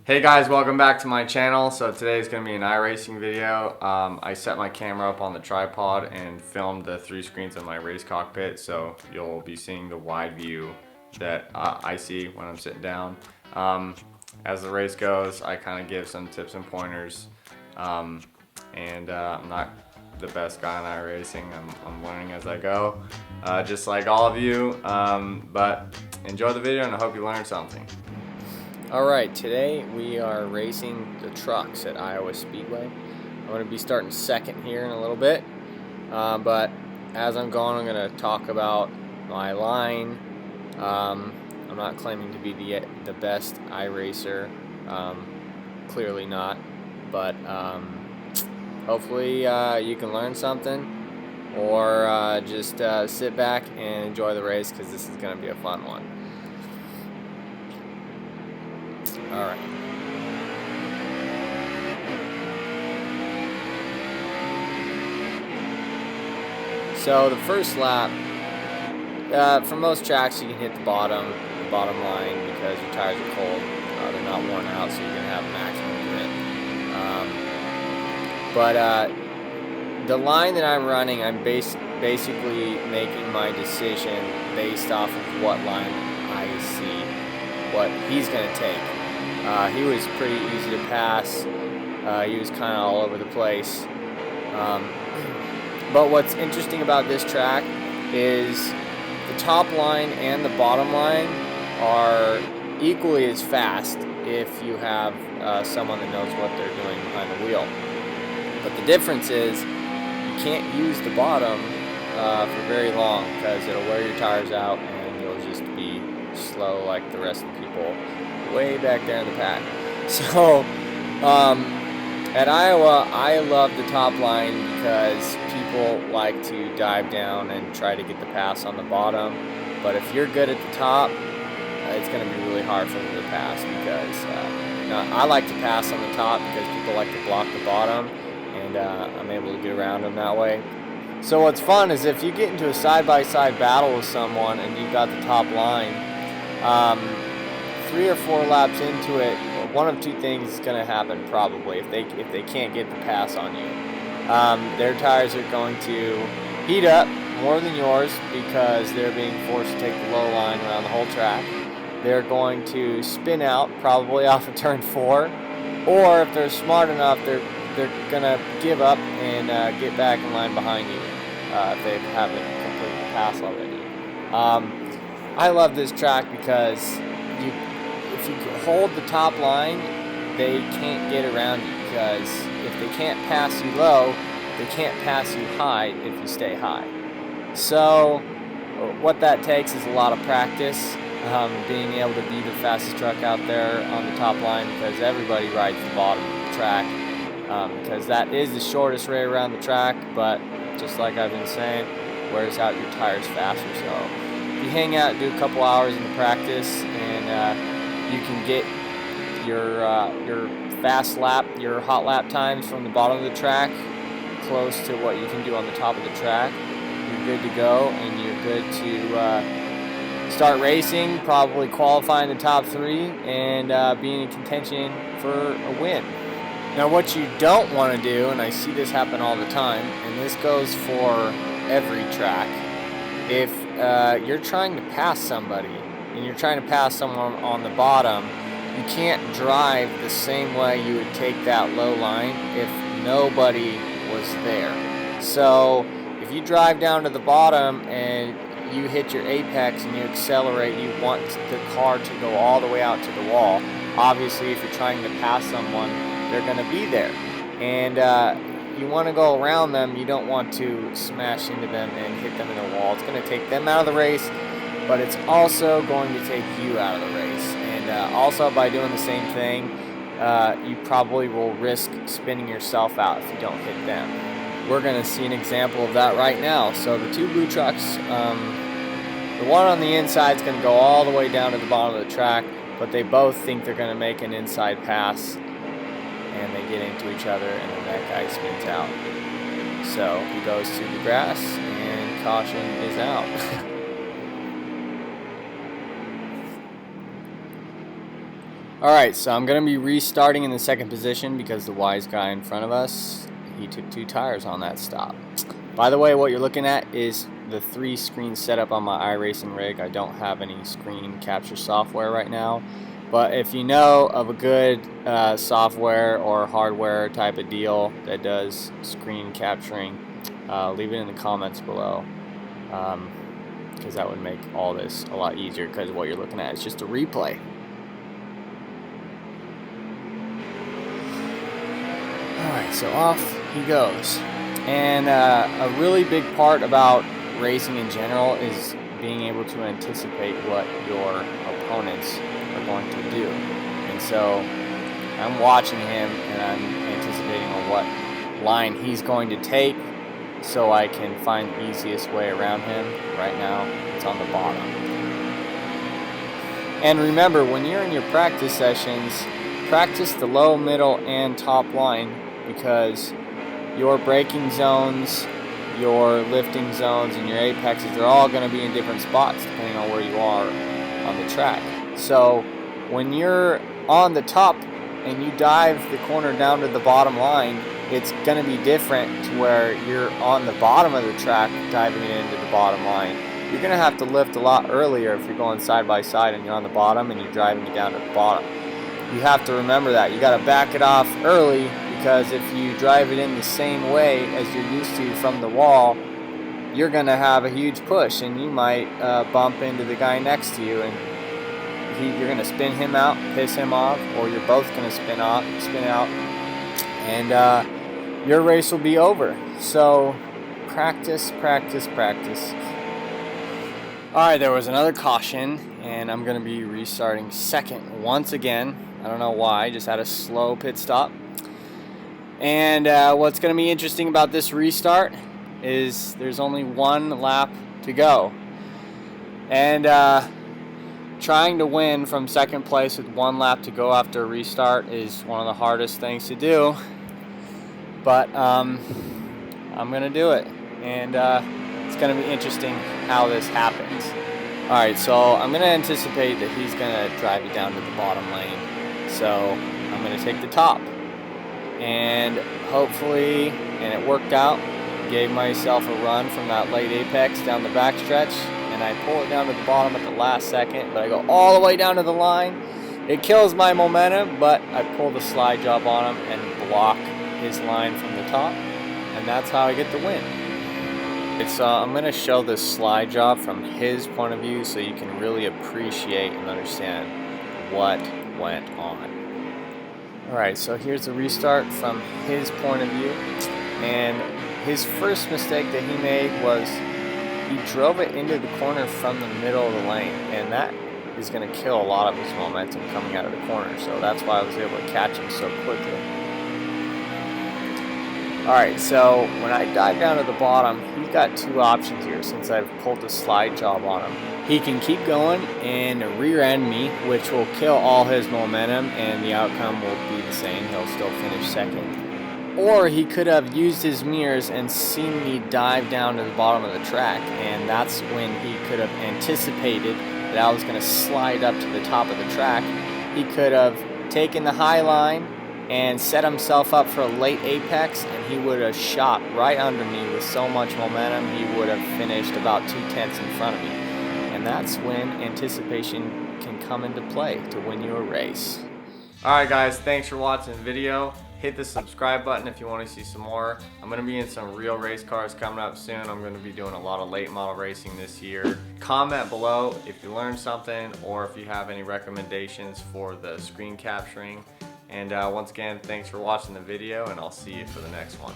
Hey guys, welcome back to my channel. So today is going to be an iRacing video. I set my camera up on the tripod and filmed the 3 screens of my race cockpit, so you'll be seeing the wide view that I see when I'm sitting down. As the race goes, I kind of give some tips and pointers, I'm not the best guy on iRacing. I'm learning as I go, just like all of you, but enjoy the video and I hope you learned something. Alright, today we are racing the trucks at Iowa Speedway. I'm going to be starting second here in a little bit, but as I'm going, I'm going to talk about my line. I'm not claiming to be the best iRacer, clearly not, but hopefully you can learn something, or just sit back and enjoy the race, because this is going to be a fun one. Alright. So the first lap, for most tracks you can hit the bottom line because your tires are cold. They're not worn out, so you're going to have maximum grip. But the line that I'm running, I'm basically making my decision based off of what line I see, what he's going to take. He was pretty easy to pass. He was kind of all over the place. But what's interesting about this track is the top line and the bottom line are equally as fast if you have someone that knows what they're doing behind the wheel. But the difference is you can't use the bottom for very long, because it'll wear your tires out and you'll just be slow like the rest of the people way back there in the pack. So at Iowa, I love the top line because people like to dive down and try to get the pass on the bottom. But if you're good at the top, it's going to be really hard for them to pass, because I like to pass on the top because people like to block the bottom, and I'm able to get around them that way. So what's fun is if you get into a side-by-side battle with someone and you've got the top line, 3 or 4 laps into it, one of 2 things is going to happen probably if they can't get the pass on you. Their tires are going to heat up more than yours because they're being forced to take the low line around the whole track. They're going to spin out probably off of turn 4, or if they're smart enough, they're going to give up and get back in line behind you if they haven't completed the pass already. I love this track because if you hold the top line, they can't get around you, because if they can't pass you low, they can't pass you high if you stay high. So what that takes is a lot of practice, being able to be the fastest truck out there on the top line, because everybody rides the bottom of the track, because that is the shortest way around the track, but just like I've been saying, wears out your tires faster. So if you hang out and do a couple hours in the practice, and you can get your fast lap, your hot lap times from the bottom of the track close to what you can do on the top of the track, you're good to go, and you're good to start racing, probably qualify in the top 3, and being in contention for a win. Now what you don't want to do, and I see this happen all the time, and this goes for every track, if you're trying to pass somebody and you're trying to pass someone on the bottom, you can't drive the same way you would take that low line if nobody was there. So if you drive down to the bottom and you hit your apex and you accelerate, you want the car to go all the way out to the wall. Obviously, if you're trying to pass someone, they're going to be there, and you want to go around them. You don't want to smash into them and hit them in the wall. It's going to take them out of the race, but it's also going to take you out of the race. And also, by doing the same thing, you probably will risk spinning yourself out if you don't hit them. We're going to see an example of that right now. So the 2 blue trucks, the one on the inside is going to go all the way down to the bottom of the track, but they both think they're going to make an inside pass, and they get into each other, and then that guy spins out. So he goes to the grass, and caution is out. Alright, so I'm going to be restarting in the second position because the wise guy in front of us, he took 2 tires on that stop. By the way, what you're looking at is the 3-screen setup on my iRacing rig. I don't have any screen capture software right now, but if you know of a good software or hardware type of deal that does screen capturing, leave it in the comments below, because that would make all this a lot easier, because what you're looking at is just a replay. Alright, so off he goes. And a really big part about racing in general is being able to anticipate what your opponents are going to do. And so I'm watching him and I'm anticipating on what line he's going to take so I can find the easiest way around him. Right now it's on the bottom. And remember, when you're in your practice sessions, practice the low, middle, and top line, because your braking zones, your lifting zones, and your apexes, they're all going to be in different spots depending on where you are on the track. So when you're on the top and you dive the corner down to the bottom line, it's going to be different to where you're on the bottom of the track diving it into the bottom line. You're going to have to lift a lot earlier if you're going side by side and you're on the bottom and you're driving it down to the bottom. You have to remember that. You got to back it off early, because if you drive it in the same way as you're used to from the wall, you're going to have a huge push and you might bump into the guy next to you, and you're going to spin him out, piss him off, or you're both going to spin out, and your race will be over. So practice, practice, practice. Alright, there was another caution, and I'm going to be restarting second once again. I don't know why, just had a slow pit stop. And what's going to be interesting about this restart is there's only 1 lap to go. And trying to win from second place with 1 lap to go after a restart is one of the hardest things to do. But I'm going to do it. And it's going to be interesting how this happens. Alright, so I'm going to anticipate that he's going to drive it down to the bottom lane. So I'm going to take the top. And hopefully, and it worked out, gave myself a run from that late apex down the backstretch, and I pull it down to the bottom at the last second, but I go all the way down to the line. It kills my momentum, but I pull the slide job on him and block his line from the top, and that's how I get the win. I'm going to show this slide job from his point of view so you can really appreciate and understand what went on. Alright, so here's the restart from his point of view, and his first mistake that he made was he drove it into the corner from the middle of the lane, and that is going to kill a lot of his momentum coming out of the corner, so that's why I was able to catch him so quickly. Alright, so when I dive down to the bottom, he's got 2 options here since I've pulled the slide job on him. He can keep going and rear end me, which will kill all his momentum, and the outcome will be the same. He'll still finish second. Or he could have used his mirrors and seen me dive down to the bottom of the track, and that's when he could have anticipated that I was going to slide up to the top of the track. He could have taken the high line and set himself up for a late apex, and he would have shot right under me with so much momentum he would have finished about 2/10 in front of me. And that's when anticipation can come into play to win you a race. Alright guys, thanks for watching the video. Hit the subscribe button if you want to see some more. I'm going to be in some real race cars coming up soon. I'm going to be doing a lot of late model racing this year. Comment below if you learned something or if you have any recommendations for the screen capturing. And once again, thanks for watching the video, and I'll see you for the next one.